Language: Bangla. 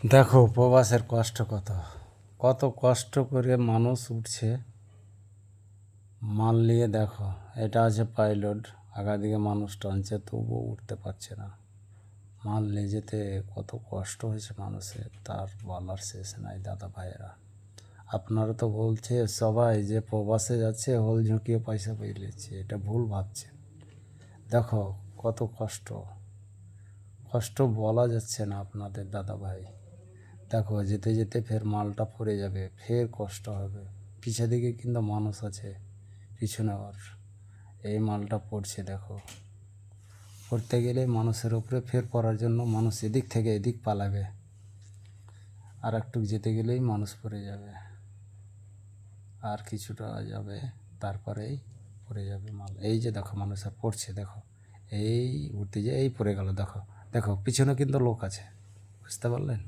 দেখো উপবাসের কষ্ট কত কত কষ্ট করে মানুষ উঠছে মাল নিয়ে। দেখো এটা আছে পাইলট, আগা দিকে মানুষ টানছে তবুও উঠতে পারছে না। মাল নিয়ে যেতে কত কষ্ট হয়েছে মানুষের, তার বলার শেষ নাই। দাদা ভাইয়েরা, আপনারা তো বলছে সবাই যে প্রবাসে যাচ্ছে হোল ঝুঁকিয়ে পয়সা পেয়ে নিচ্ছে, এটা ভুল ভাবছে। দেখো কত কষ্ট, কষ্ট বলা যাচ্ছে না আপনাদের দাদা ভাই। দেখো যেতে যেতে ফের মালটা পড়ে যাবে, ফের কষ্ট হবে। পিছে দিকে কিন্তু মানুষ আছে, পিছনে ওর এই মালটা পড়ছে। দেখো পড়তে গেলে মানুষের উপরে ফের পড়ার জন্য মানুষ এদিক থেকে এদিক পালাবে, আর একটু যেতে গেলেই মানুষ পড়ে যাবে, আর কিছুটা যাবে তারপরেই পড়ে যাবে মাল। এই যে দেখো মানুষ আর পড়ছে, দেখো এই উঠতে যে এই পড়ে গেল। দেখো দেখো পিছনে কিন্তু লোক আছে, বুঝতে পারলেন।